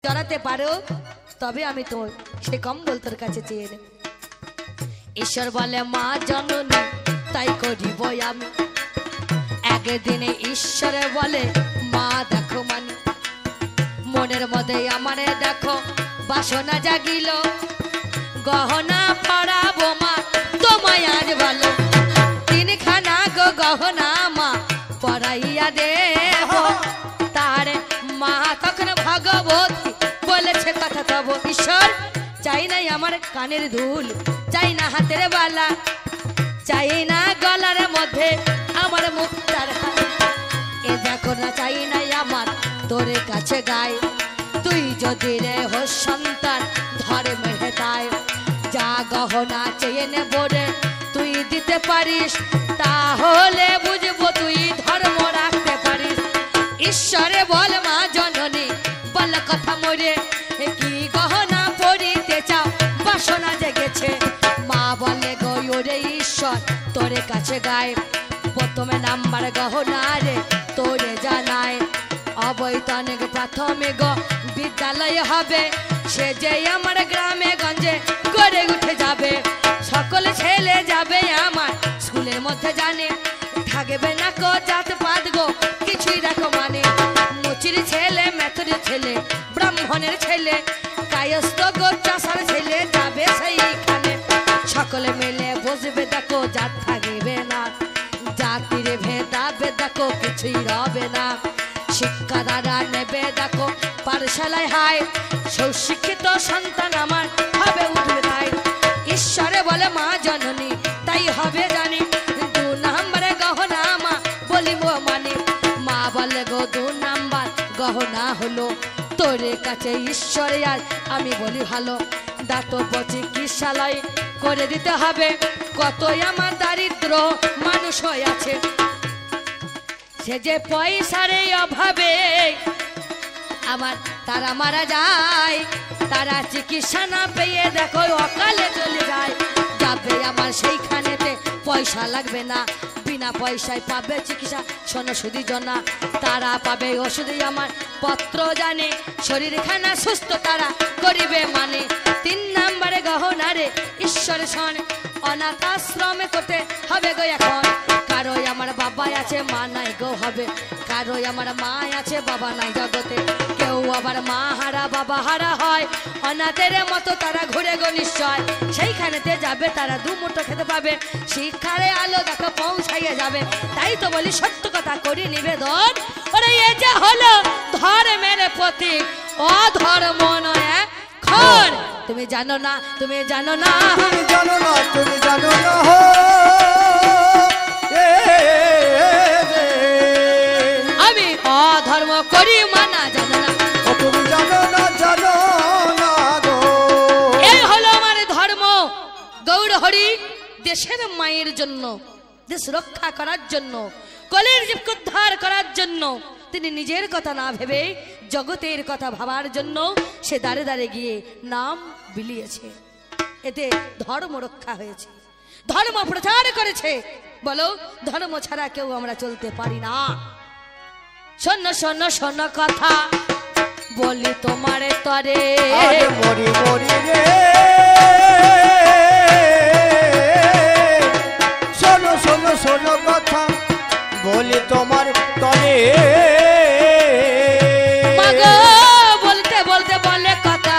জড়াতে পারো তবে আমি তোর সে কম্বল তোর কাছে চেয়ে নেব। ঈশ্বর বলে মা জননী তাই করিব আমি। একদিনে ঈশ্বরে বলে মা দেখো মানি, মনের মধ্যে আমারে দেখো বাসনা জাগিল, গহনা পরাবো মা তোমায় আজ ভালো, তিনখানা গো গহনা মা পরাইয়া দেব। তার মা তখন ভগবতী বলেছে কথা তব ঈশ্বর চাই নাই আমার কানের দুল, চাই না হাতের বালা, চাই না গলার মধ্যে আমার মুক্তার হার, এ দেখো না চাই নাই আমার তোর কাছে গায়, তুই যদি রে হো সন্তান ধরে মেরে দায়, যা গহনা চেয়ে নেব রে তুই দিতে পারিস, তাহলে বুঝবো তুই ধর্ম রাখতে পারিস। ঈশ্বরে বল মা জননী বল কথা মরে কি গহনা পরিতে চাও বাসনা জেগেছে, মা বলে গো ওরে ঈশ্বর তোরে কাছে গায়, প্রথমে নাম্বার গহনা রে তোরে জানায়, অবৈতনিক প্রাথমিক বিদ্যালয় হবে, সে যে আমার গ্রামে গঞ্জে গড়ে উঠে যাবে, সকল ছেলে যাবে আমার স্কুলের মধ্যে জানে, থাকবে না কো জাত পাত গো কিছুই দেখো মানে, মুচির ছেলে মেথুর ছেলে ব্রাহ্মণের ছেলে কায়স্থ গো চাষার ছেলে যাবে সেইখানে, সকলে মিলে বসবে দেখো জাত থাকবে না, জাতির ভেদা দেখো কিছুই রবে না, শিক্ষা দ্বারা নেবে দেখো পাঠশালায় হায়, সুশিক্ষিত সন্তান আমার হবে উঠবে তাই। ঈশ্বরে বলে মা জননী তাই হবে জানি, দু নাম্বারে গহনা মা বলিব মানে, মা বলে গো দু নাম্বার গহনা হলো তোর কাছে ঈশ্বরে আজ আমি বলি ভালো, দাতব্য চিকিৎসালয় করে দিতে হবে, কতই আমার দারিদ্র মানুষ হয়ে আছে, সে যে পয়সার অভাবে আমার তারা মারা যায়, তারা চিকিৎসা না পেয়ে দেখো অকালে চলে যায়, যাবে আমার সেইখানেতে পয়সা লাগবে না, বিনা পয়সায় পাবে চিকিৎসা শোনো সুদি জনা, তারা পাবে ওষুধে আমার পত্র জানে, শরীর খানা সুস্থ তারা করিবে মানে, তিন নাম্বারে গহনা রে ঈশ্বর শোন, অনাথ আশ্রমে করতে হবে গো এখন, কারো আমার বাবা আছে মা নাই গো হবে, কারো আমার মা আছে বাবা নাই জগতে, কেউ আবার মা হারা বাবা হারা হয়, অনাথের মতো তারা ঘুরে গো নিশ্চয়, সেইখানেতে যাবে তারা দু মুঠো খেতে পাবে, শিক্ষারে আলো দেখো পৌঁছাইয়ে যাবে, তাই তো বলি সত্য কথা করি নিবেদন, ওরে এ যে হলো ধর্মের প্রতীক অধর্ম নয় এখন, তুমি জানো না তুমি জানো না তুমি জানো না তুমি জানো না আমি অধর্ম করি মানা জানো না, তুমি জানো না জানো না গো, এই হলো আমার ধর্ম, গৌর হরি দেশের মায়ের জন্য, দেশ রক্ষা করার জন্য, কলির জীবকে উদ্ধার করার জন্য তিনি নিজের কথা না ভেবে জগতের কথা ভাবার জন্য সে দাঁড়ে দাঁড়ে গিয়ে নাম বিলিয়েছে, এতে ধর্ম রক্ষা হয়েছে, ধর্ম প্রচার করেছে, বলো ধর্ম ছাড়া কেউ আমরা চলতে পারি না। শোনো শোনো শোনো কথা বলি তোমারে তরে, মরি মরি রে শোনো শোনো শোনো কথা বলি তোমার তরে, মাগো বলতে বলতে বলে কথা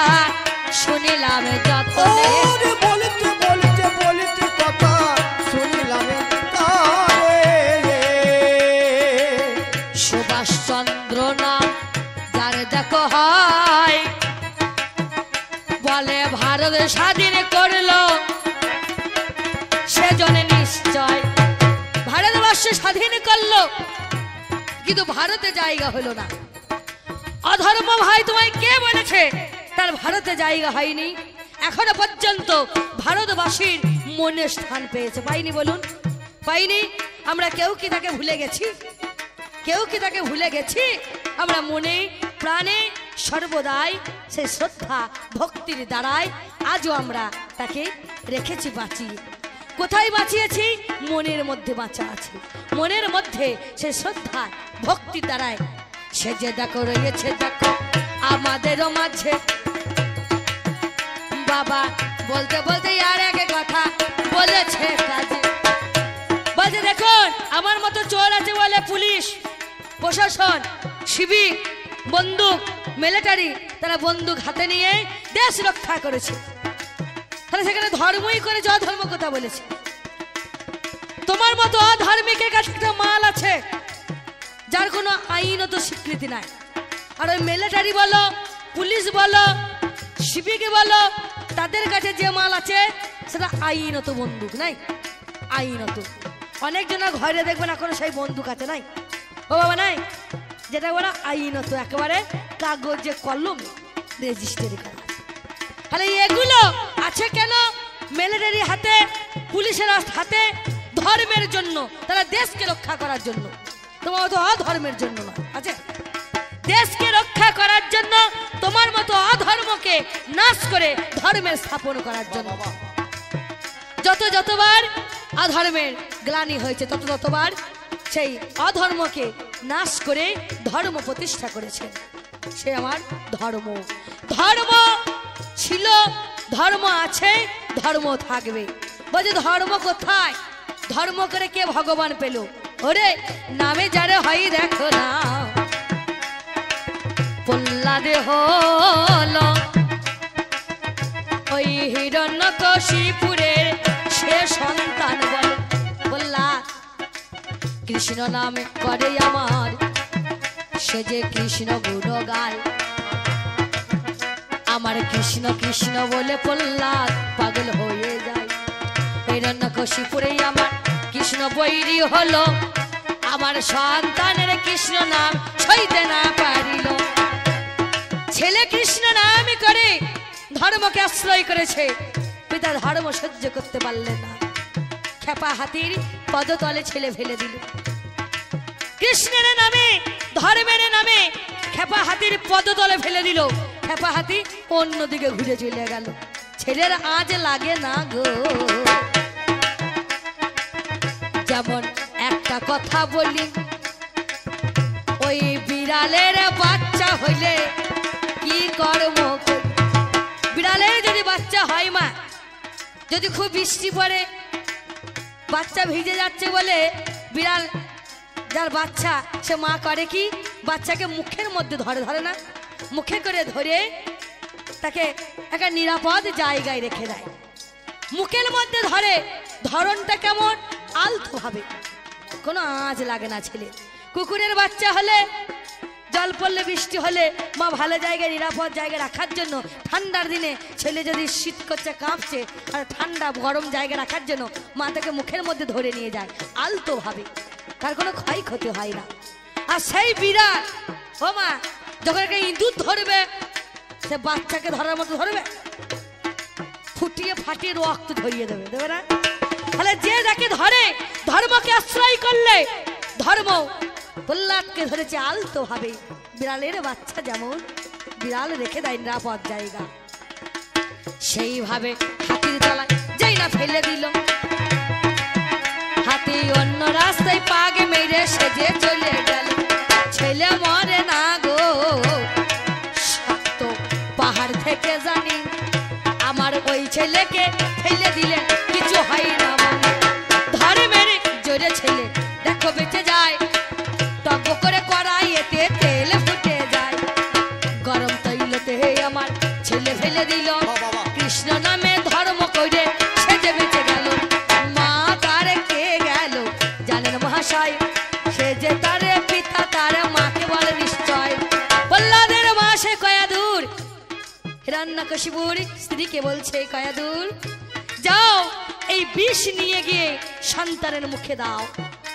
শুনিলাম যতনে, বলতে বলতে বলতে কথা শুনিলাম তারে, সুভাষ চন্দ্র নাম যার দেখো হয়, বলে ভারত স্বাধীন করলো সেজন্য নিশ্চয়, ভারতবর্ষ স্বাধীন করলো কিন্তু ভারতে জায়গা হলো না, অধর্ম ভাই তোমায় কে বলেছে তার ভারতে জায়গা হয়নি, এখনো পর্যন্ত ভারতবাসীর মনে স্থান পেয়েছে, পাইনি বলুন পাইনি, আমরা কেউ কি তাকে ভুলে গেছি, কেউ কি তাকে ভুলে গেছি, আমরা মনে প্রাণে সর্বদাই সেই শ্রদ্ধা ভক্তির দ্বারাই আজও আমরা তাকে রেখেছি বাঁচিয়ে, কোথায় বাঁচিয়েছি মনের মধ্যে বাঁচা আছে, মনের মধ্যে সেই শ্রদ্ধা ভক্তি দ্বারায় সে যে দেখো রয়েছে দেখো আমাদেরও মাঝে বাবা বলতে বলতে আর এক কথা বলেছে কাজে। বলছে দেখুন আমার মতো চোর আছে বলে পুলিশ প্রশাসন সিভিক বন্দুক মিলিটারি তারা বন্দুক হাতে নিয়ে দেশ রক্ষা করেছে, তাহলে সেখানে ধর্মই করে অধর্ম কথা বলেছে। তোমার মতো অধর্মিকের কাছে একটা মাল আছে যার কোনো আইনত স্বীকৃতি নাই, আর ওই মিলিটারি বলো পুলিশ বলো সিভিক বলো তাদের কাছে যে মাল আছে সেটা আইনত বন্দুক নাই, আইনত। অনেকজনের ঘরে দেখবেন এখন সেই বন্দুক আছে নাই, ও বাবা নাই, যেটা ওরা আইনত একেবারে কাগজে কলম রেজিস্ট্রি করা। তাহলে এগুলো আছে কেন? মিলিটারি হাতে পুলিশের হাতে ধর্মের জন্য, তারা দেশকে রক্ষা করার জন্য, তোমার মতো অধর্মের জন্য না। আছে দেশকে রক্ষা করার জন্য, তোমার মতো অধর্মকে নাশ করে ধর্মের স্থাপন করার জন্য। যতবার অধর্মের গ্লানি হয়েছে ততবার সেই অধর্মকে নাশ করে ধর্ম প্রতিষ্ঠা করেছে। সে আমার ধর্ম। ধর্ম ছিল, ধর্ম আছে, ধর্ম থাকবে। বলছে ধর্ম কোথায়? ধর্ম করে কে ভগবান পেল? ওরে নামে যারে হয় দেখো না, প্রহ্লাদে হলো ওই হিরণ্যকশিপুরের সে সন্তান। বলে প্রহ্লাদ কৃষ্ণ নামে করে আমার, সে যে কৃষ্ণ গুণ গায়। আমার কৃষ্ণ কৃষ্ণ বলে প্রহ্লাদ পাগল হয়ে যায়। হিরণ্যকশিপুরে আমার কৃষ্ণ বৈরী হলো, আমার সন্তানের কৃষ্ণ নাম সইতে না পারিল। ছেলে কৃষ্ণ নামই করে ধর্মকে আশ্রয় করেছে, পিতা ধর্ম সহ্য করতে পারলেন না, খেপা হাতির পদতলে ছেলে ফেলে দিল। কৃষ্ণের নামে ধর্মের নামে খেপা হাতির পদতলে ফেলে দিল। খেপা হাতি অন্যদিকে ঘুরে চলে গেল। ছেলের আজ লাগে না গো। যেমন একটা কথা বলি, ওই বিড়ালের বাচ্চা হইলে কি কর্ম? বিড়ালের যদি বাচ্চা হয় মা, যদি খুব বৃষ্টি পড়ে বাচ্চা ভিজে যাচ্ছে বলে বিড়াল যার বাচ্চা সে মা করে কি, বাচ্চাকে মুখের মধ্যে ধরে না, মুখে করে ধরে তাকে একটা নিরাপদ জায়গায় রেখে দেয়। মুখের মধ্যে ধরে, ধরনটা কেমন আলতো ভাবে, কোনো আঁচ লাগে না ছেলে। কুকুরের বাচ্চা হলে জল পড়লে বৃষ্টি হলে মা ভালো জায়গায় নিরাপদ জায়গায় রাখার জন্য, ঠান্ডার দিনে ছেলে যদি শীত করছে কাঁপছে আর ঠান্ডা গরম জায়গায় রাখার জন্য মা তাকে মুখের মধ্যে ধরে নিয়ে যায় আলতো ভাবে, তার কোনো ক্ষয়ক্ষতি হয় না। আর সেই বিড়াল ও মা যখন একটা ইঁদুর ধরবে সে বাচ্চাকে ধরার মতো ধরবে, ফুটিয়ে ফাটিয়ে রক্ত ধরিয়ে দেবে, দেবে না? তাহলে যে যাকে ধরে ধর্মকে আশ্রয় করলে, ধর্ম প্রহ্লাদকে ধরেছে আলতো ভাবে। বিড়ালের বাচ্চা যেমন বিড়াল রেখে দেয় নিরাপদ জায়গা, সেইভাবে হাতির তলায় যেই না ফেলে দিল, হাতি অন্য রাস্তায় পাগে মেরে সেজে চলে গেল। ছেলে মরে না গো, শক্ত পাহাড় থেকে জানি আমার ওই ছেলেকে ফেলে দিলে কিছু হয় না। ধরে মেরে জোরে ছেলে দেখো বেঁচে যায়, টক করে কড়াইতে তেল ফুটে যায়। গরম তৈলতে আমার ছেলে ফেলে দিল, কৃষ্ণ নামে ধর্ম করে সে যে বেঁচে গেল। মা তার কে গেল জানেন মহাশয়, সে যে তার পিতা তার মাকে বলে নিশ্চয়। প্রহ্লাদের মা সে কয়া দূর, হিরণ্যকশিপুর স্ত্রীকে বলছে কয়া দূর, যাও এই বিষ নিয়ে গিয়ে সন্তানের মুখে দাও,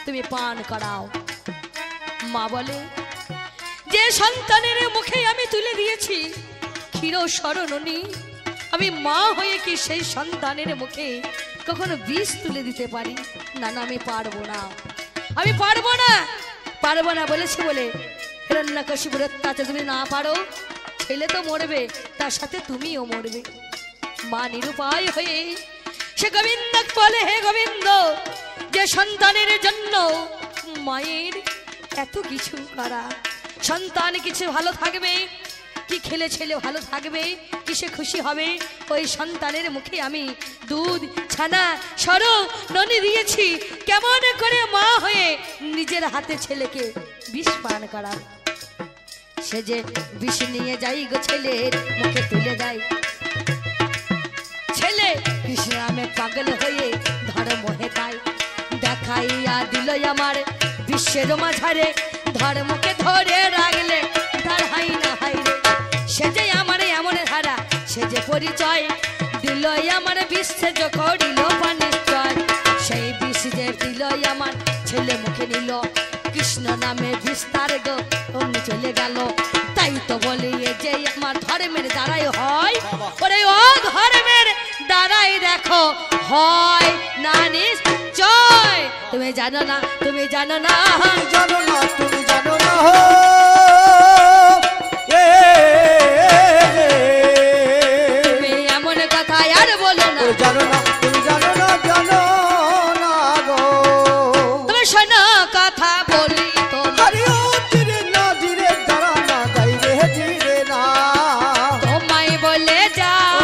তুমি পান করাও। মা বলে যে সন্তানের মুখে আমি তুলে দিয়েছি ক্ষীর শরণী, আমি মা হয়ে কি সেই সন্তানের মুখে কখনো বিষ তুলে দিতে পারি? না না, আমি পারবো না, আমি পারবো না, পারবো না বলেছি বলে হিরণ্যকশিপুর অত্যাচার তুমি না পারো, ছেলে তো মরবে, তার সাথে তুমিও মরবে। মা নিরুপায় হয়ে সে গোবিন্দ বলে, হে গোবিন্দ, যে সন্তানের জন্য মায়ের এত কিছু করা, সন্তান কিছু ভালো থাকবে কি খেলে ছেলে ভালো থাকবে, কিসে খুশি হবে, ওই সন্তানের মুখে আমি দুধ ছানা সরো ননি দিয়েছি, কেমন করে মা হয়ে নিজের হাতে ছেলেকে বিষ পান করাব। সে যে বিষ নিয়ে যাই গো ছেলের মুখে তুলে দেয়, ছেলে কৃষ্ণ আমি পাগল হয়ে ধর্মহে তাই দেখাইয়া দিল আমার বিশ্বের মাঝারে, ধর্মকে ধরে রাখলে তার হাই না হাই রে। সে যে আমার এমন হারা, সে যে পরিচয় দিল আমার বিশ্বে যে করিল নিশ্চয়, সেই বিষ যে দিল আমার ছেলে মুখে নিল, কৃষ্ণ নামে বিস্তার গো অমনি চলে গেল। তাই তো বলি যে আমার ধর্মের দ্বারাই হয়, ওরে ও ধর্মের দ্বারাই দেখো হয় না নিশ্চয়। তুমি জানো না, তুমি জানো না, জানো না, তুমি জানো না, তুমি এমন কথা আর বলো না, জানো না, তুমি জানো না, জানো না গো। তুমি শোনো কথা বলি তোমার, আরে ও ধীরে না ধীরে দাঁড়া না গাই রে ধীরে না, তোমায় বলে যাও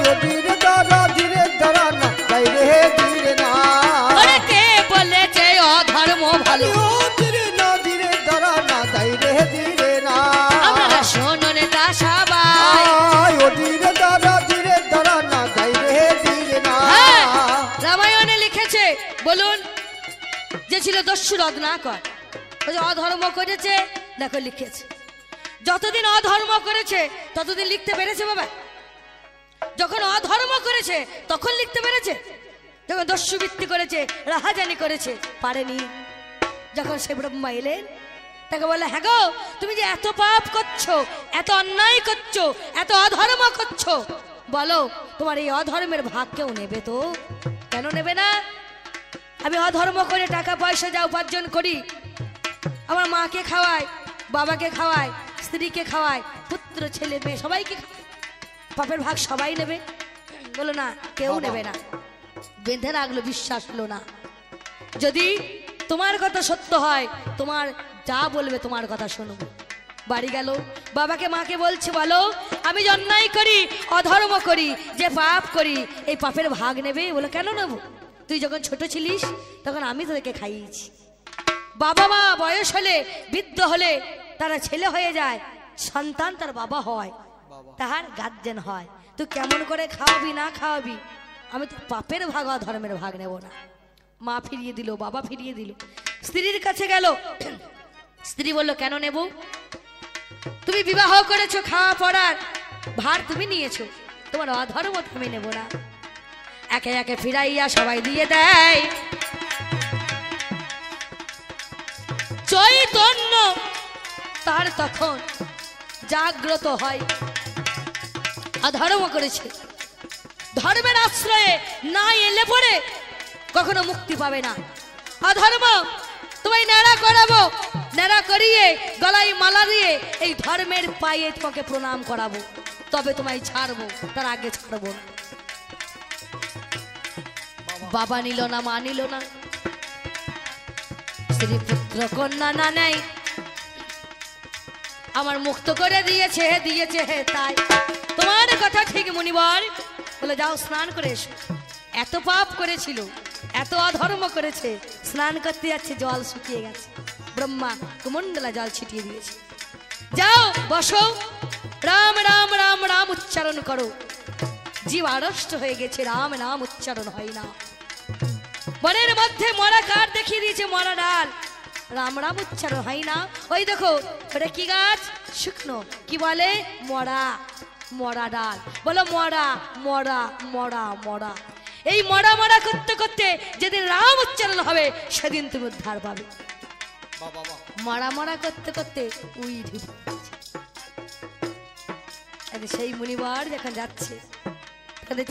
ও ধীরে দাঁড়া ধীরে দাঁড়া না গাই রে ধীরে না, ওরে কে বলেছে অধর্ম ভালো, ও ধীরে না ধীরে দাঁড়া না গাই রে ধীরে না, আপনারা শোনুন তা সবাই। ও ধীরে দাঁড়া ধীরে দাঁড়া না গাই রে ধীরে না। হ্যাঁ, রামায়ণে লিখেছে, বলুন যে ছিল দস্যু রত্নাকর, ও যে অধর্ম করেছে, দেখো লিখেছে যতদিন অধর্ম করেছে ততদিন লিখতে পেরেছে বাবা, যখন অধর্ম করেছে তখন লিখতে পেরেছে, যখন দস্যুবৃত্তি করেছে রাহাজানি করেছে পারেনি। যখন সে ব্রহ্মা এলেন তাকে বলে, হ্যাঁ গো তুমি যে এত পাপ করছো, এত অন্যায় করছো, এত অধর্ম করছো, বলো তোমার এই অধর্মের ভাগ কেউ নেবে তো? কেন নেবে না? আমি অধর্ম করে টাকা পয়সা যা উপার্জন করি, আমার মাকে খাওয়াই, বাবাকে খাওয়াই, স্ত্রীকে খাওয়াই, পুত্র ছেলে মেয়ে সবাইকে খাওয়াই, পাপের ভাগ সবাই নেবে? বলো না, কেউ নেবে না। বেঁধে রাখলো, বিশ্বাস হলো না। যদি তোমার কথা সত্য হয়, তোমার যা বলবে তোমার কথা শুনবো। বাড়ি গেল, বাবাকে মাকে বলছে, বলো আমি যে অন্যায় করি, অধর্ম করি, যে পাপ করি, এই পাপের ভাগ নেবে? বলো কেন নেবো? তুই যখন ছোট ছিলিস তখন আমি তোদেরকে খাইয়েছি। বাবা মা বয়স হলে, বৃদ্ধ হলে তারা ছেলে হয়ে যায়, সন্তান তার বাবা হয়, তাহার গার্জেন হয়। তুই কেমন করে খাওয়াবি না খাওয়াবি, আমি তো পাপের ভাগ অধর্মের ভাগ নেব না। মা ফিরিয়ে দিল, বাবা ফিরিয়ে দিল, স্ত্রীর কাছে গেল, স্ত্রী বলল কেন নেব? তুমি বিবাহ করেছো, খাওয়া পড়ার ভার তুমি নিয়েছো, তোমার অধর্ম আমি নেব না। একে একে ফিরাইয়া সবাই দিয়ে দেয়। চৈতন্য তার তখন জাগ্রত হয়, অধর্ম করেছে, ধর্মের আশ্রয়ে না এলে পরে কখনো মুক্তি পাবে না। অধর্ম তোমায় ন্যাড়া করাবো, ন্যাড়া করিয়ে গলায় মালা দিয়ে এই ধর্মের পায়ে তোমাকে প্রণাম করাবো, তবে তোমায় ছাড়বো, তার আগে ছাড়বো না। বাবা নিল না, মা নিল না, স্ত্রী পুত্র কন্যা না নেই, আমার মুক্ত করে দিয়েছে, দিয়েছে হে তাই। তোমার কথা ঠিক মুনিবর, বলে যাও স্নান করে এসো। এত পাপ করেছিল, এত অধর্ম করেছে, স্নান করতে যাচ্ছে, জল শুকিয়ে গেছে, ব্রহ্মা কুমণ্ডলা জল ছিটিয়ে দিয়েছে। যাও বসো, রাম রাম রাম রাম উচ্চারণ করো। জীব আড়ষ্ট হয়ে গেছে, রাম নাম উচ্চারণ হয় না। বনের মধ্যে মরা কাঠ দেখিয়ে দিয়েছে, মরা ডাল, রাম রাম উচ্চারণ হয় না। ওই দেখো ওটা কি গাছ, শুকনো, কি বলে মরা, মরা ডাল, বলো মরা মরা মরা মরা। এই মরা মরা করতে করতে যেদিন রাম উচ্চারণ হবে সেদিন তুমি উদ্ধার পাবে। মরা মরা করতে করতে উই ঢিপ, সেই মুনিবার যখন যাচ্ছে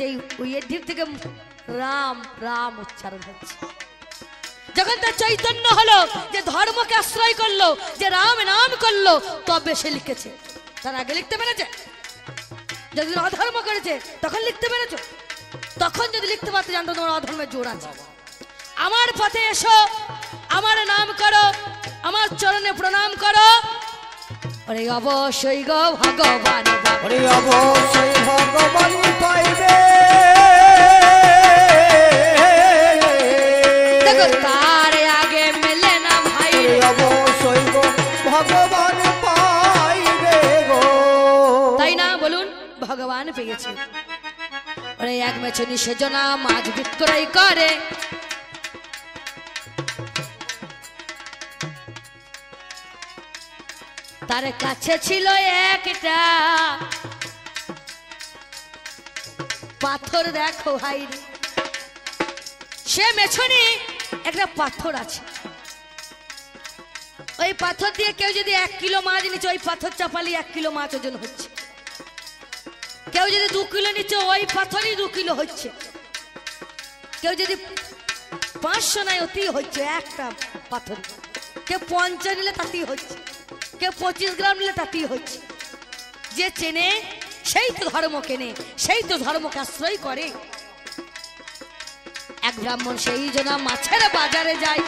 সেই উইয়ের ঢিপ থেকে রাম রাম উচ্চারণ হচ্ছে। যখন তার চৈতন্য হলো, যে ধর্মকে আশ্রয় করলো, যে রাম নাম করলো, তবে সে লিখেছে। তার আগে লিখতে পেরেছে? যদি অধর্ম করেছে তখন লিখতে পেরেছ? তখন যদি লিখতে পারতে জানতো তোমার অধর্মের জোর আছে। আমার পথে এসো, আমার নাম করো, আমার চরণে প্রণাম করো, ওরে অবশ্যই গো ভগবান ওরে অবশ্যই ভগবান পাইবে দেখো তার আগে মেলে না ভাই ওরে অবশ্যই গো ভগবান পাইবে গো তাই না বলুন ভগবান পেয়েছে ওরে এক মেছনি সেজনা মাছ বিক্রয় করে তার কাছে ছিল একটা পাথর দেখো ভাই সে মেছনি একটা পাথর আছে ওই পাথর দিয়ে কেউ যদি 1 কিলো মাছ নিচ্ছে ওই পাথর চাপালি 1 কিলো মাছ ওজন হচ্ছে কেউ যদি 2 কিলো নিচ্ছে ওই পাথরই 2 কিলো হচ্ছে কেউ যদি 500 নাই অতি হচ্ছে একটা পাথর কেউ 50 নিলে তাতেই হচ্ছে কেউ 25 গ্রাম নিলে তাতেই হচ্ছে যে চেনে সেই তো ধর্ম কেনে সেই তো ধর্মকে আশ্রয় করে এক ব্রাহ্মণ সেই জন্য মাছের বাজারে যায়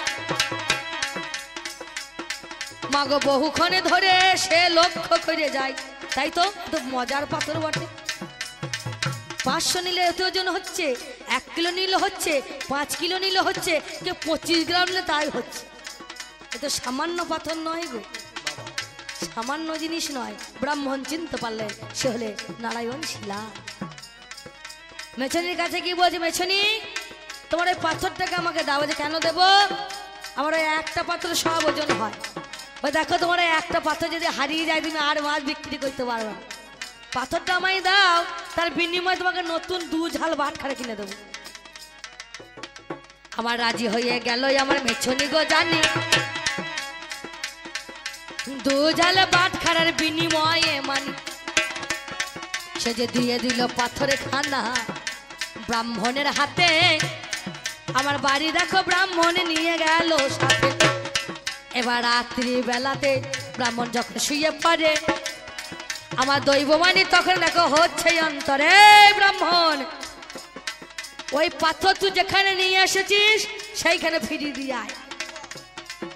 মাগো বহুক্ষণে ধরে সে লক্ষ্য করে যায় তাই তো মজার পাথর বটে 500 নিলে এত ওজন হচ্ছে 1 কিলো নিলে হচ্ছে 5 কিলো নিলে হচ্ছে কেউ 25 গ্রাম নিলে তাই হচ্ছে এ তো সামান্য পাথর নয় গো সামান্য জিনিস নয় ব্রাহ্মণ চিনতে পারলেন সে হলে নারায়ণ শিলা মেছনির কাছে কি বলছে মেছনি তোমার ওই পাথরটাকে আমাকে দাও যে কেন দেবো আমার ওই একটা পাথর সব ওজন হয় ওই দেখো তোমার একটা পাথর যদি হারিয়ে যায় তুমি আর মাছ বিক্রি করতে পারবে না পাথরটা আমায় দাও তার বিনিময়ে তোমাকে নতুন 2 ঝাল বাটখারা কিনে দেবো আমার রাজি হয়ে গেল আমার মেছনি গো জানি 2 ঝাল বাটখারার বিনিময়ে মানি সে যে দিয়ে দিল পাথরে খানা ব্রাহ্মণের হাতে আমার বাড়ি দেখো ব্রাহ্মণ নিয়ে গেল সাথে এবার রাত্রি বেলাতে ব্রাহ্মণ যখন শুয়ে পড়ে আমার দৈববাণী তখন দেখো হচ্ছে অন্তরে ব্রাহ্মণ ওই পাথর তুই যেখানে নিয়ে এসেছিস সেইখানে ফিরিয়ে দিয়ে আয়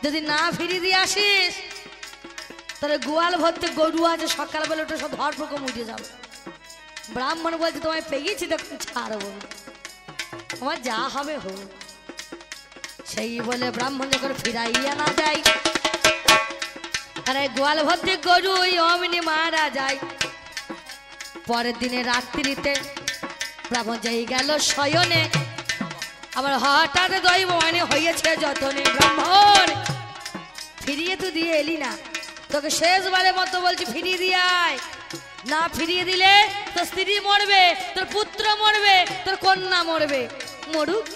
যদি না ফিরিয়ে দিয়ে আসিস তাহলে গোয়াল ভর্তি গরু আছে সকালবেলা ওটা সব ধরপকম উঠে যাবে ব্রাহ্মণ বলছে তোমায় পেয়েছি তখন ছাড়বো আমার যা হবে হোক সেই বলে ব্রাহ্মণ যখন ফিরাইয়া না যায় আরে গোয়াল ভর্তি গরু ওই অমনি মারা যায় পরের দিনে রাত্রিতে ব্রাহ্মণ যাই গেল শয়নে আবার হঠাৎ দৈব মানে হয়েছে যতনে ব্রাহ্মণ ফিরিয়ে তো দিয়ে এলি না তোকে শেষবারের মতো বলছি ফিরিয়ে দিয়ে আয় না ফিরিয়ে দিলে তোর স্ত্রী মরবে তোর পুত্র মরবে তোর কন্যা মরবে মরুক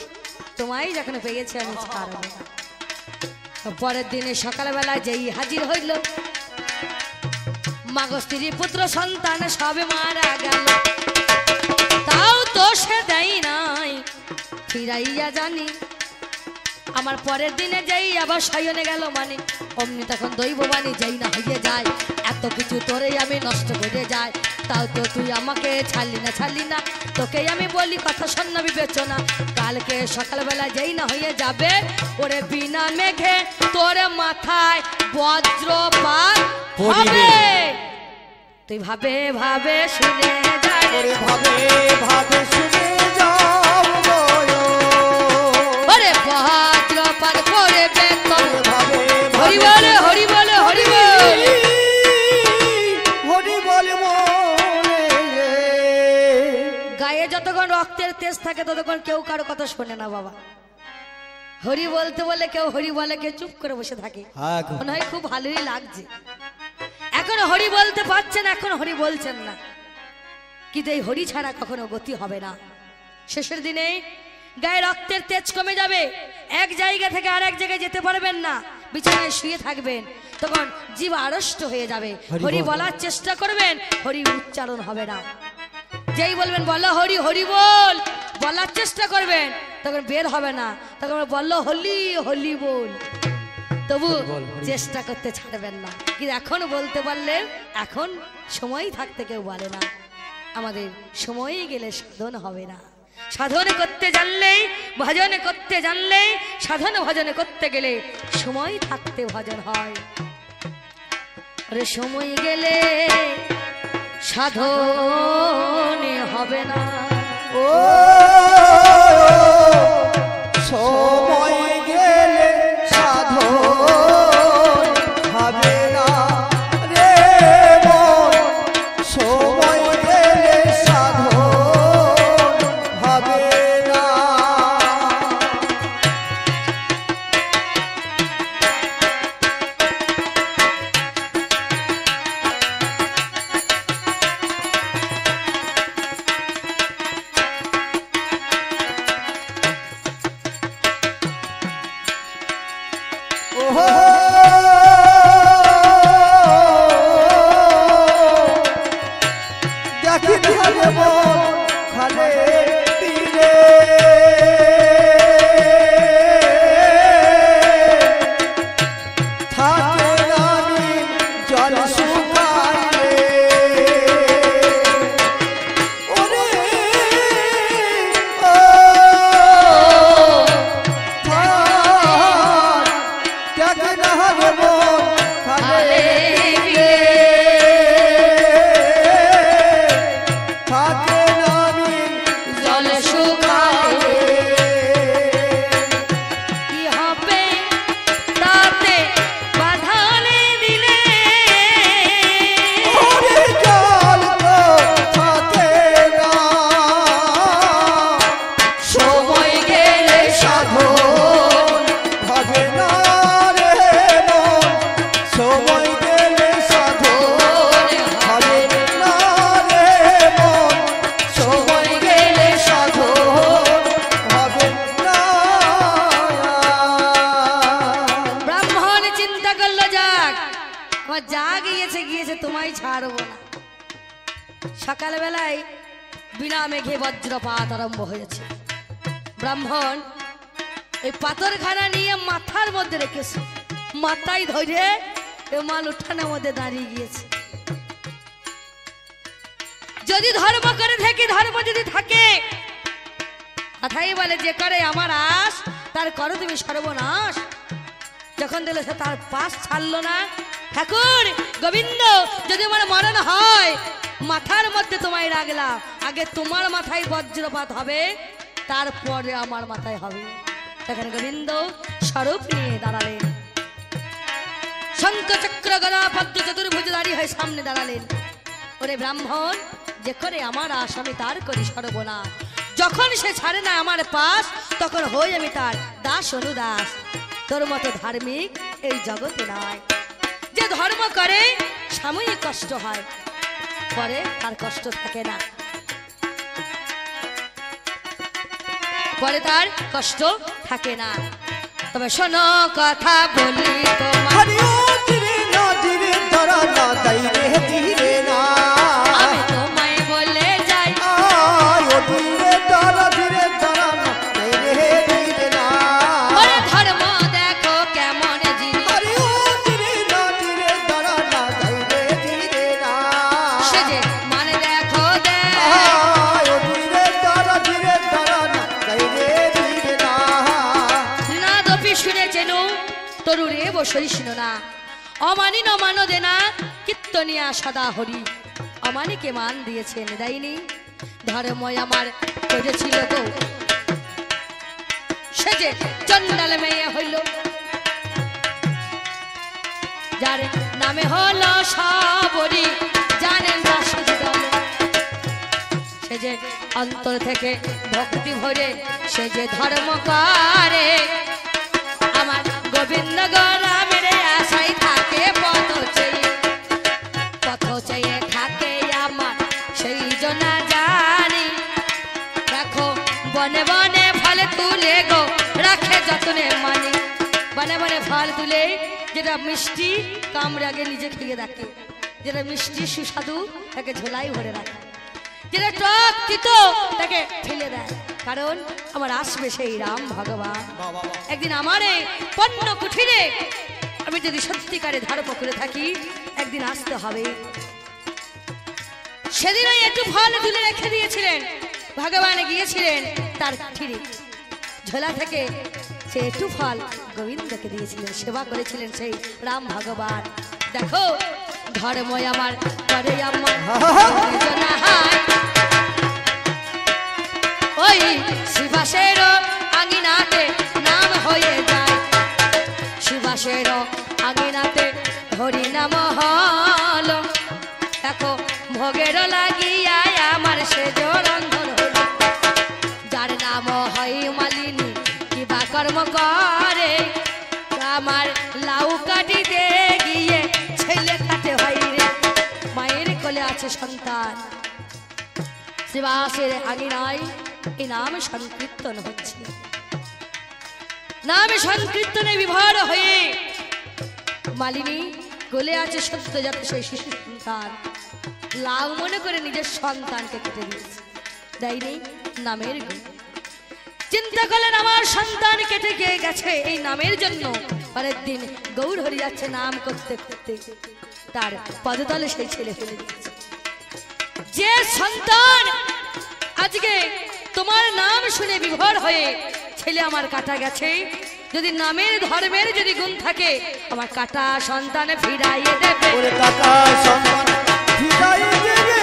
তোমায় যখন পেয়েছে আমি ছাড়ব না পরের দিনে সকালবেলা যেই হাজির হইল মাগো স্ত্রী পুত্র সন্তান সবে মারা গেল তাও তো সে দেয় নাই ফিরাইয়া জানি আমার পরের দিনে যাই আবার শয়নে গেল মানে অমনি তখন দৈববাণী যাই না হয়ে যায় এত কিছু তোরেই আমি নষ্ট করে যাই তাও তো তুই আমাকে ছাড়লি না তোকে আমি বলি কথা শোন বিবেচনা কালকে সকালবেলা যেই না হয়ে যাবে ওরে বিনা মেঘে তোর মাথায় বজ্রপাত হবে তুই ভাবে ভাবে শুনে যাই ভাবে ভাবে শুনে যাও ওরে বজ্রপাত করবে ভাবে হরি বলে হরি বলে হরি বল হরি বলে গায়ে যতক্ষণ রক্তের তেজ থাকে ততক্ষণ কেউ কারো কথা শোনে না বাবা হরি বলতে বলে কেউ হরি বলে কেউ চুপ করে বসে থাকে মনে হয় খুব ভালোই লাগছে এখনো হরি বলতে পারছেন এখন হরি বলছেন না কিন্তু এই হরি ছাড়া কখনো গতি হবে না শেষের দিনে গায়ে রক্তের তেজ কমে যাবে এক জায়গা থেকে আর এক জায়গায় যেতে পারবেন না বিছানায় শুয়ে থাকবেন তখন জীব আড়ষ্ট হয়ে যাবে হরি বলার চেষ্টা করবেন হরি উচ্চারণ হবে না যেই বলবেন বলো হরি হরি বল বলার চেষ্টা করবেন তখন বের হবে না তখন বললো হলি হলি বল তবু চেষ্টা করতে ছাড়বেন না কিন্তু এখন বলতে পারলে এখন সময় থাকতে কেউ বলে না আমাদের সময় গেলে সাধন হবে না সাধন করতে জানলেই ভজন করতে জানলেই সাধন ভজন করতে গেলে সময় থাকতে ভজন হয় ওরে সময় গেলে সাধন হবে না। ও সময় গেলে সাধন হবে না রে মন, সময় গেলে সাধন হবে না। দেখি ধারে মন খালে তীরে, থাকে রানী জল শুকাইলে। ওরে ও দেখি ধারে মন খালে তীরে, থাকে রানী জল শুকাইলে কি হবে তাতে বাধালে দিলে। ওরে জল তো থাকে না, সময় গেলে সাধন হবে না রে মন, সময় গেলে সাধন হবে না রে মন, সময় গেলে সাধন হবে না। ব্রাহ্মণ চিন্তা করলো যাক আমার যা গিয়েছে গিয়েছে, তোমায় ছাড়বো না। সকালবেলায় বিনা মেঘে বজ্রপাত আরম্ভ হয়েছে। ব্রাহ্মণ এই পাথরখানা নিয়ে মাথার মধ্যে রেখেছে, মাথায় ধরে এ মাল উঠানের মধ্যে দাঁড়িয়ে গিয়েছে। যদি ধর্ম করে থাকি, ধর্ম যদি থাকে, কথাই বলে যে করে আমার আশ তার করো তুমি সর্বনাশ। যখন দিল সে তার পাশ ছাড়লো না। ঠাকুর গোবিন্দ, যদি আমার মরণ হয় মাথার মধ্যে তোমায় রাখলাম, আগে তোমার মাথায় বজ্রপাত হবে, তারপরে আমার মাথায় হবে। তখন গোবিন্দ স্বরূপ নিয়ে দাঁড়ালেন, শঙ্খ চক্র গদা পদ্ম চতুর্ভুজ দাঁড়িয়ে হয়ে সামনে দাঁড়ালেন। ওরে ব্রাহ্মণ, যে করে আমার আশ আমি তার করি সর্বনাশ। যখন সে ছাড়ে না আমার পাশ, তখন হই আমি তার দাস অনুদাস। তোর মতো ধার্মিক এই জগতে নাই। যে ধর্ম করে সাময়িক কষ্ট হয়, পরে তার কষ্ট থাকে না, পরে তার কষ্ট থাকে না। তবে শোনো কথা বলি তোমার, হরি ও ধীরে না ধীরে ধরা না দাইরে ধীরে না, আমি তোমায় বলে যাই আয় ও ধীরে ধরা না দাইরে ধীরে না। ওরে ধর্ম দেখো কেমন জিনিস, হরি ও ধীরে না ধীরে ধরা না দাইরে ধীরে না, সে যে মানে দেখো দেখ আয় ও ধীরে ধরা না দাইরে ধীরে না। না দপি শুনেছেন তরুরে বসই শুনো না, অমানি ন মানো দে না কীর্তনিয়া সদা হরি। অমানিকে মান দিয়েছেন দেয়নি, ধর্ময় আমার করেছিল গো, সে যে চন্ডাল মেয়ে হইল, যার নামে হলো সাবরী, জানেন দাসদল। সে যে অন্তর থেকে ভক্তি ভরে সে যে ধর্ম করে, আমার গোবিন্দ গোলামের আশাই থাকে পথ চেয়ে থাকে আমার, সেই জন্য জানি। দেখো বনে বনে ফল তুলে গো রাখে যতনে মানি, বনে বনে ফল তুলে যেটা মিষ্টি কামড়ে আগে নিজে খেয়ে রাখে, যেটা মিষ্টি সুস্বাদু তাকে ঝোলাই ভরে রাখে, যেটা টক তিতো তাকে ফেলে দেয়। কারণ আমার আসবে সেই রাম ভগবান। একদিন আমার এই পণ্য কুঠিরে আমি যদি সত্যিকারে ধর্ম করে থাকি, একদিন আসতে হবে। সেদিন ওই একটু ফল তুলে রেখে দিয়েছিলেন, ভগবান গিয়েছিলেন তার কুঠিরে, ঝোলা থেকে সে একটু ফল গোবিন্দকে দিয়েছিলেন, সেবা করেছিলেন সেই রাম ভগবান। দেখো ধর্ম আমার করে আমার ওই শিবাসের আঙিনাতে নাম হয়ে যায়, শিবাসের আঙিনাতে হরি নাম হল। দেখো ভোগের লাগিয়া আমার সে রন্ধন হল, যার নাম হয় মালিনী কিবা কর্ম করে, আমার লাউ কাটিতে গিয়ে ছেলে কাটে হয় রে। মায়ের কোলে আছে সন্তান, শিবাসের আঙিনায় এই নাম সংকীর্তন হচ্ছে, নাম সংকীর্তনে বিভোর হয়ে মালিনী কোলে আছে সদ্যজাত সেই শিশু সন্তান, লাউ মনে করে নিজের সন্তানকে কেটে দিয়েছে, দেয়নি নামের গুণ। চিন্তা করলেন আমার সন্তান কেটে গিয়ে গেছে এই নামের জন্য, পরের দিন গৌর হরি যাচ্ছে নাম করতে করতে তার পদতলে সেই ছেলে ফেলে দিয়েছে। যে সন্তান আজকে তোমার নাম শুনে বিভোর হয়ে ছেলে আমার কাটা গেছে, যদি নামের ধর্মের যদি গুণ থাকে আমার কাটা সন্তান ফিরাইয়ে দেবে, ওরে কাটা সন্তান ফিরাইয়ে দেবে।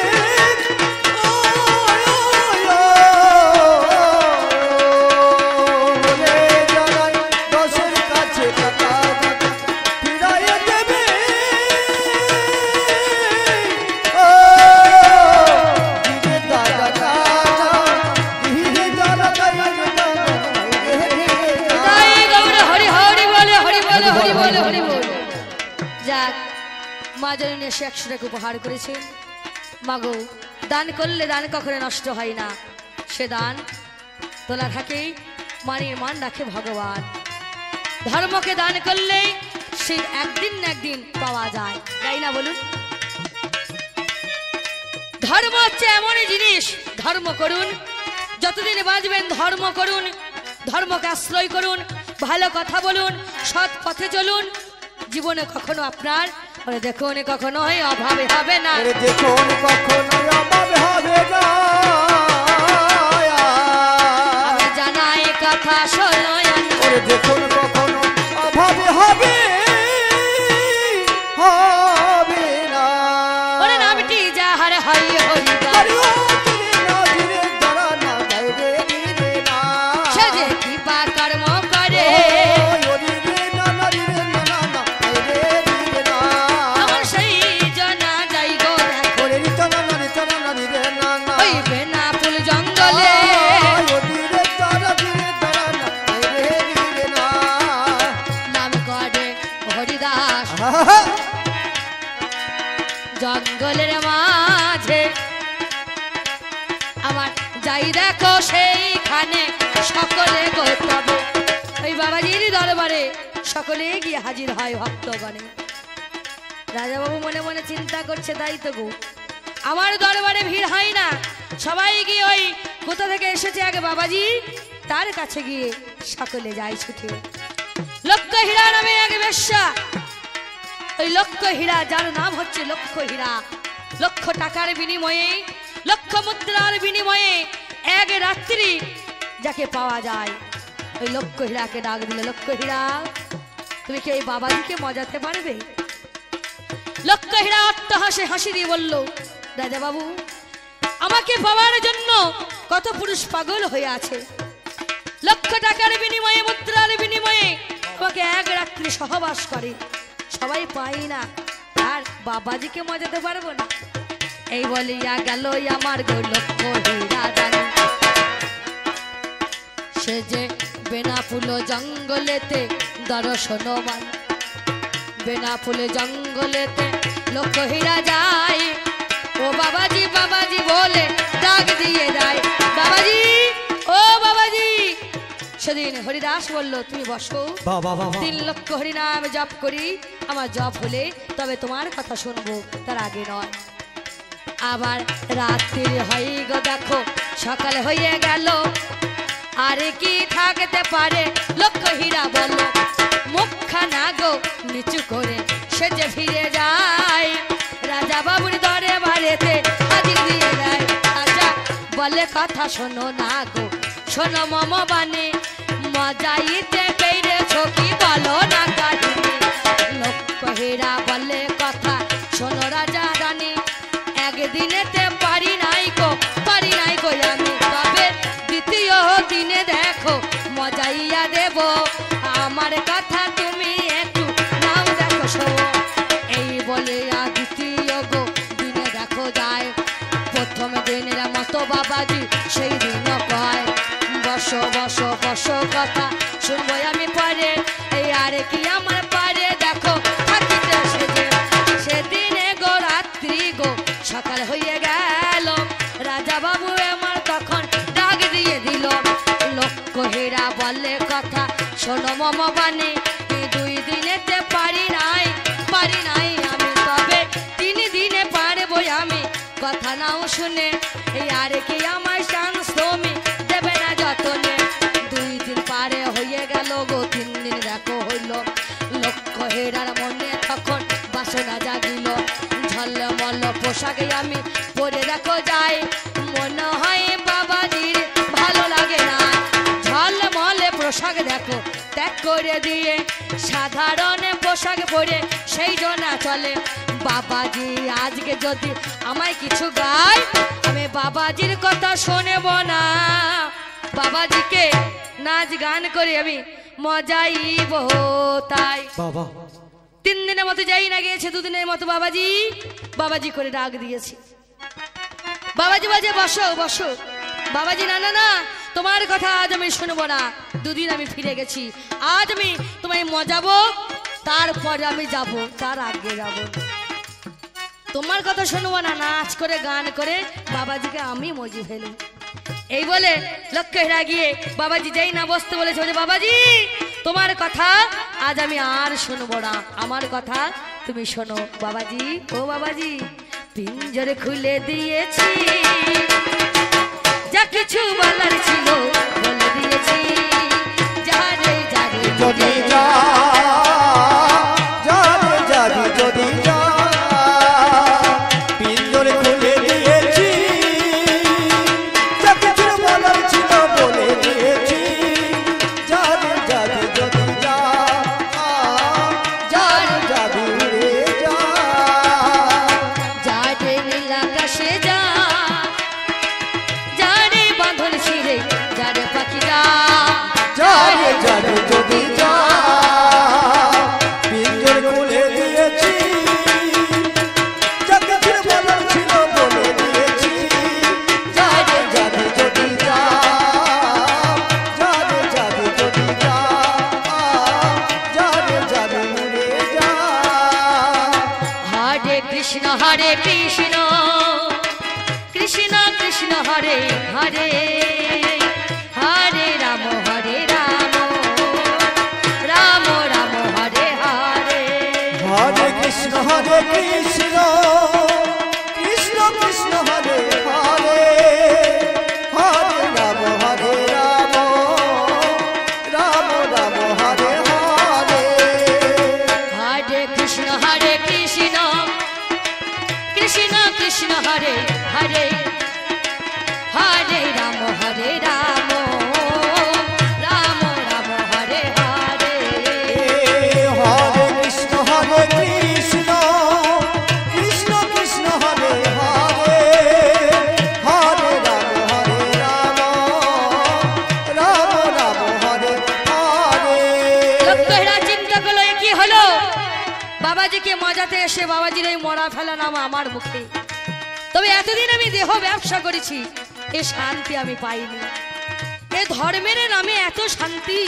মা জননী এসে 100 টাকা উপহার করেছে। মাগো দান করলে দান কখনো নষ্ট হয় না, সে দান তোলা থাকে, মানের মান রাখে ভগবান। ধর্মকে দান করলে সে একদিন না একদিন পাওয়া যায়, তাই না বলুন? ধর্ম হচ্ছে এমনই জিনিস, ধর্ম করুন, যতদিন বাঁচবেন ধর্ম করুন, ধর্মকে আশ্রয় করুন, ভালো কথা বলুন, সৎ পথে চলুন, জীবনে কখনো আপনার দেখুন কখনো অভাবে হবে না, দেখুন কখনো অভাবে হবে না। আমি জানাই কথা শোনো, দেখুন কখনো অভাবে হবে হবে না। ওরে নামটি যাহার হয় হরিদাস, সে যে কৃপা কর্ম করে জঙ্গলের মাঝে আমার যাই দেখো সেইখানে সকলে গৌতম, ওই বাবাজির দরবারে সকলে গিয়ে হাজির হয় ভক্তগণে। রাজা বাবু মনে মনে চিন্তা করছে, তাই তো গো আমার দরবারে ভিড় হয় না, সবাই গিয়ে ওই কোথা থেকে এসেছে আগে বাবাজি তার কাছে গিয়ে সকলে যায় ছুটে। লক্ষ হীরা নামে এক বেশ্যা, ওই লক্ষ হীরা যার নাম হচ্ছে লক্ষ হীরা, লক্ষ টাকার বিনিময়ে লক্ষ মুদ্রার বিনিময়ে এক রাত্রি যাকে পাওয়া যায়, ওই লক্ষ হীরাকে ডাক দিল, লক্ষ হীরা তুমি কি এই বাবাজিকে মজাতে পারবে? লক্ষ হীরা অট্টহাসে হাসি দিয়ে বলল, রাজা বাবু আমাকে পাওয়ার জন্য কত পুরুষ পাগল হয়ে আছে, লক্ষ টাকার বিনিময়ে মুদ্রার বিনিময়ে তোমাকে এক রাত্রি সহবাস করে, সবাই পাই না, আর বাবাজিকে মজাতে পারবো না? এই বলিয়া গেল আমার গো লক্ষ হীরা জানি, সে যে বেনা ফুল জঙ্গলেতে দর্শনবান, বেনা ফুল জঙ্গলেতে লক্ষ হীরা যায়, ও বাবাজি বাবাজি বলে ডাক দিয়ে যায়, বাবাজি ও বাবাজি। সেদিন হরিদাস বলল, তুমি বসো, 3 লক্ষ হরিনাম জপ করি, আমার জপ হলে তবে তোমার কথা শুনবো, তার আগে নয়। আবার রাত্রি হয়ে গো দেখো সকাল হয়ে গেল, আরে কি থাকতে পারে লক্ষ হীরা বলো, মুখখানা গো নিচু করে সে যে ফিরে যায়, রাজা বাবুর দরবারেতে হাজির দিয়ে দেয়। আচ্ছা বলে কথা শোনো না গো, শোনো মম বানে, মজাইতে পেরেছো কি বলো না কাহিনী, লক্ষ হীরা বলে দিনের মতো বাবাজি সেই দিন কয় বসো বসো বসো কথা শুনবো আমি পরে এই আরে কি আমার পারে দেখো থাকিতে সেজে সেদিনে গো রাত্রি গো সকাল হয়ে গেল রাজা বাবু আমার তখন ডাক দিয়ে দিল লক্ষ্য হীরা বলে কথা শোনো মম বাণী 2 দিনেতে পারি নাই আমি তবে 3 দিনে পারবো আমি কথা নাও শুনে এই আরে কি আমার চান্স তুমি দেবে না যতনে 2 দিন পারে হয়ে গেল গো 3 দিন দেখো হইল লক্ষ্য হীরার মনে তখন বাসনা জাগিল ঝলমল পোশাকে আমি পরে দেখো যাই মনে হয় বাবাজির ভালো লাগে না ঝলমলে পোশাক দেখো ত্যাগ করে দিয়ে সাধারণ পোশাক পরে সেই জন্য চলে বাবাজি আজকে যদি আমায় কিছু গায় আমি বাবাজির কথা শুনব না বাবাজিকে নাচ গান করে আমি মজাইব তাই বাবা 3 দিনের মতো যাই না গিয়েছে 2 দিনের মতো বাবাজি করে ডাক দিয়েছে বাবাজি বাজে বসো বসো বাবাজি না না না তোমার কথা আজ আমি শুনবো না 2 দিন আমি ফিরে গেছি আজ আমি তোমায় মজাবো তারপর আমি যাব তার আগে যাব তোমার কথা শুনবো না নাচ করে গান করে বাবাজিকে আমি মজি ফেলি এই বলে লক্ষ্য হীরা গিয়ে বাবাজি যাই না বসতে বলেছে বাবাজি তোমার কথা আজ আমি আর শুনবো না আমার কথা তুমি শোনো বাবাজি ও বাবাজি পিঞ্জরে খুলে দিয়েছি যা কিছু বলার ছিল বলে দিয়েছি যারে যারে যদি যা যাবে যাবি যদি যা পিঞ্জরে খুলে দিয়েছি যা কিছু বলার ছিল বলে দিয়েছি যাবে যাবি যদি যা যাবে যাবি উড়ে যা যারে নীল আকাশে যা যারে বাঁধন ছিঁড়ে যারে পাখি যা যাবে যাবে যদি যা পিঞ্জরে খুলে দিয়েছি যা কিছু বলার ছিল বলে দিয়েছি যাবে যাবে যদি যা যাবে যাবে যদি যা যাবে যাবে উড়ে যা হরে কৃষ্ণ কৃষ্ণ কৃষ্ণ হরে হরে হরে রাম রাম রাম হরে হরে হরে কৃষ্ণ কৃষ্ণ কৃষ্ণ হরে হরে হরে রাম রাম রাম হরে হরে হরে কৃষ্ণ কৃষ্ণ কৃষ্ণ হরে হরে হরে রাম রাম রাম হরে হরে হরে কৃষ্ণ কৃষ্ণ কৃষ্ণ কৃষ্ণ হরে হরে হরে রাম রাম রাম হরে হরে লক্ষ্য হীরা চিন্তা করলো এ কি হলো বাবাজিকে মজাতে এসে বাবাজির এই মরা ফেলা নাম আমার মুখে তবে এতদিন আমি দেহ ব্যবসা করেছি এ শান্তি আমি পাইনি এ ধর্মের নামে এত শান্তি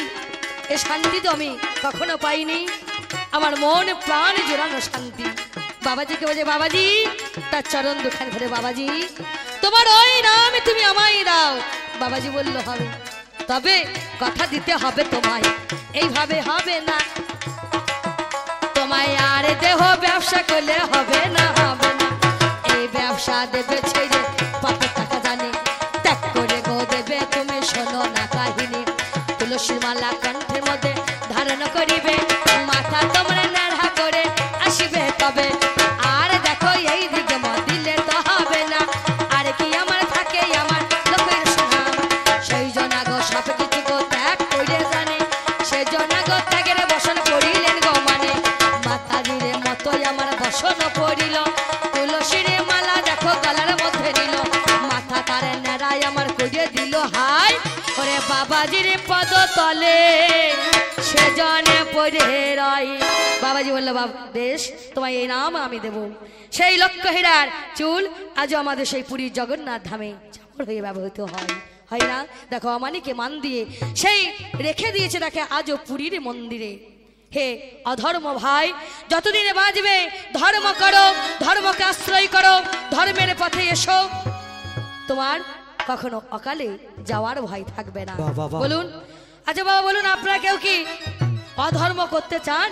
এ শান্তি তো আমি কখনো পাইনি আমার মন প্রাণ জোড়ানো শান্তি বাবাজিকে বলে বাবাজি তার চরণ দুখান ধরে বাবাজি তোমার ওই নাম তুমি আমায় দাও বাবাজি বলল হবে তবে কথা দিতে হবে তোমায় এইভাবে হবে না তোমায় আর দেহ ব্যবসা করলে হবে না এই ব্যবসা দেবে ছেড়ে কত টাকা জানে ত্যাগ করে গো দেবে তুমি শোনো না কাহিনী তুলসী মালা কণ্ঠের মধ্যে ধারণ করিবে মাথা তোমরা নেড়া করে আসিবে তবে আর দেখো এই দিকে মত দিলে তো হবে না আর কি আমার থাকে আমার লোকের সুনাম সেই জনা গো সব কিছু গো ত্যাগ করে জানে সেই জনা গো ত্যাগের বসন করিলেন গো মানে মাতারির মতোই আমার বসন পড়িল তুলসীর মালা দেখো গলার মধ্যে নিল মাথা তারে নেড়াই আমার করে দিল হাই ওরে বাবাজির পদ তলে সে জনে পড়ে রই। বাবাজি বললো বাবা দেশ তোমায় এই নাম আমি দেব। সেই লক্ষ হীরার চুল আজও আমাদের সেই পুরীর জগন্নাথ ধামে চামড় হয়ে ব্যবহৃত হয়, হয় না? দেখো অমানিকে মান দিয়ে সেই রেখে দিয়েছে দেখে আজও পুরীর মন্দিরে। হে অধর্ম ভাই, যতদিনে বাঁচবে ধর্ম করো, ধর্মকে আশ্রয় করো, ধর্মের পথে এসো, তোমার কখনো অকালে যাওয়ার ভয় থাকবে না। বলুন আচ্ছা বাবা বলুন, আপনারা কেউ কি অধর্ম করতে চান?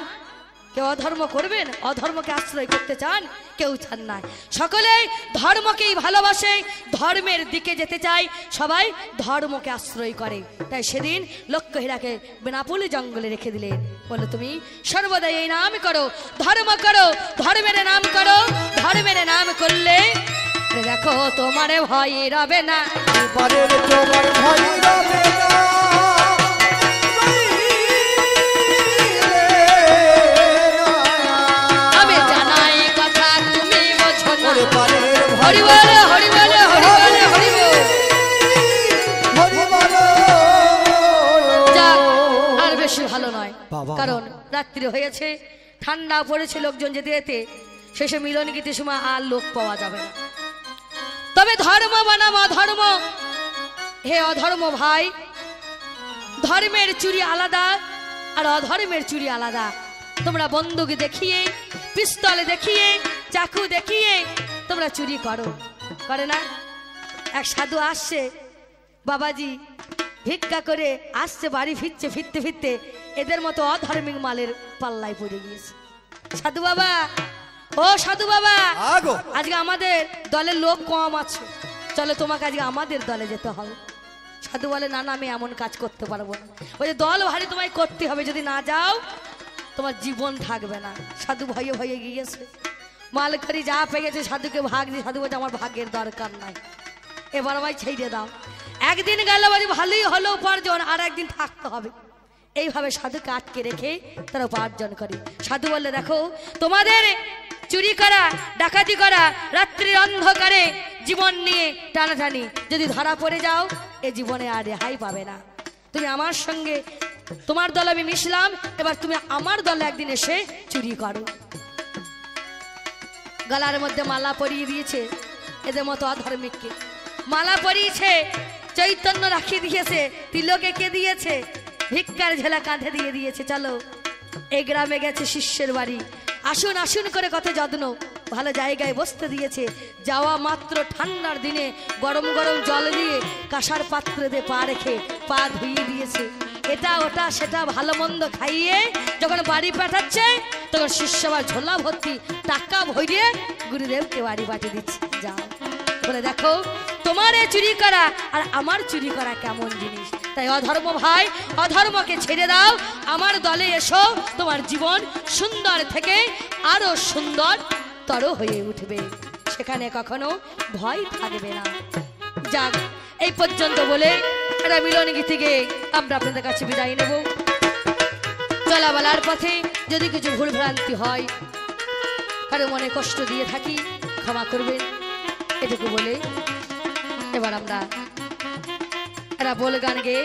কেউ অধর্ম করবেন? অধর্মকে আশ্রয় করতে চান? কেউ চান না। সকলেই ধর্মকেই ভালোবাসে, ধর্মের দিকে যেতে চায়, সবাই ধর্মকে আশ্রয় করে। তাই সেদিন লক্ষ্য হীরাকে বেনাপোল জঙ্গলে রেখে দিলেন, বললো তুমি সর্বদাই এই নাম করো, ধর্ম করো, ধর্মের নাম করো, ধর্মের নাম করলে দেখো তোমার ভয় রবে না, তোমার ভয় রবে না। আমি জানাই কথা তুমি বোঝো না। হরি বল হরি বল হরি বল হরি বল। যাক আর বেশি ভালো নয়, কারণ রাত্রি হয়েছে, ঠান্ডা পড়েছে, লোকজন যেতে যেতে শেষে মিলন গীতির সময় আর লোক পাওয়া যাবে না। তবে ধর্ম বনাম অধর্ম, হে অধর্ম ভাই, ধর্মের চুরি আলাদা আর অধর্মের চুরি আলাদা। তোমরা বন্দুক দেখিয়ে, পিস্তল দেখিয়ে, চাকু দেখিয়ে তোমরা চুরি করো, করে না? এক সাধু আসছে, বাবাজি ভিক্ষা করে আসছে, বাড়ি ফিরছে, ফিরতে ফিরতে এদের মতো অধার্মিক মালের পাল্লায় পড়ে গিয়েছে। সাধু বাবা, ও সাধু বাবা, আজকে আমাদের দলের লোক কম আছে, চলো তোমাকে আজকে আমাদের দলে যেতে হবে। সাধু বলে না না, আমি এমন কাজ করতে পারবো না। ওই দল ভারী তোমায় করতে হবে, যদি না যাও তোমার জীবন থাকবে না। সাধু ভয়ে ভয়ে গিয়েছে, মালকারি যা পেয়ে গেছে সাধুকে ভাগ দিয়ে, সাধু বলছে আমার ভাগের দরকার নাই, এবার আমায় ছেড়ে দাও। একদিন গেল বাড়ি ভালোই হলো উপার্জন, আর একদিন থাকতে হবে। এইভাবে সাধুকে আটকে রেখে তারা উপার্জন করে। সাধু বললে দেখো তোমাদের চুরি করা, ডাকাতি করা, রাত্রির অন্ধকারে জীবন নিয়ে টানাটানি, যদি ধরা পড়ে যাও এ জীবনে আর রেহাই পাবে না। তুমি আমার সঙ্গে, তোমার দলে আমি মিশলাম, এবার তুমি আমার দলে একদিন এসে চুরি করো। গলার মধ্যে মালা পরিয়ে দিয়েছে, এদের মতো অধার্মিককে মালা পরিয়েছে, চৈতন্য রাখিয়ে দিয়েছে, তিলক এঁকে দিয়েছে, ভিক্ষার ঝোলা কাঁধে দিয়ে দিয়েছে। চলো এই গ্রামে গেছে শিষ্যের বাড়ি, আসুন আসুন করে কত যত্ন, ভালো জায়গায় বসতে দিয়েছে। যাওয়া মাত্র ঠান্ডার দিনে গরম গরম জল দিয়ে কাঁসার পাত্রে দিয়ে পা রেখে পা ধুইয়ে দিয়েছে। এটা ওটা সেটা ভালো মন্দ খাইয়ে যখন বাড়ি পাঠাচ্ছে, তখন শিষ্য আবার ঝোলা ভর্তি টাকা ভরিয়ে গুরুদেবকে বাড়ি পাঠিয়ে দিচ্ছে। যাও বলে দেখো তোমার এ চুরি করা আর আমার চুরি করা কেমন জিনিস। তাই অধর্ম ভাই, অধর্মকে ছেড়ে দাও, আমার দলে এসো, তোমার জীবন সুন্দর থেকে আরো সুন্দর তর হয়ে উঠবে, সেখানে কখনো ভয় থাকবে না। যাক এই পর্যন্ত বলে একটা মিলন গীতিকে আমরা আপনাদের কাছে বিদায় নেব। চলা বলার পথে যদি কিছু ভুল ভ্রান্তি হয়, কারো মনে কষ্ট দিয়ে থাকি, ক্ষমা করবেন, এটুকু বলে এবার আমরা একটা বল গান গেয়ে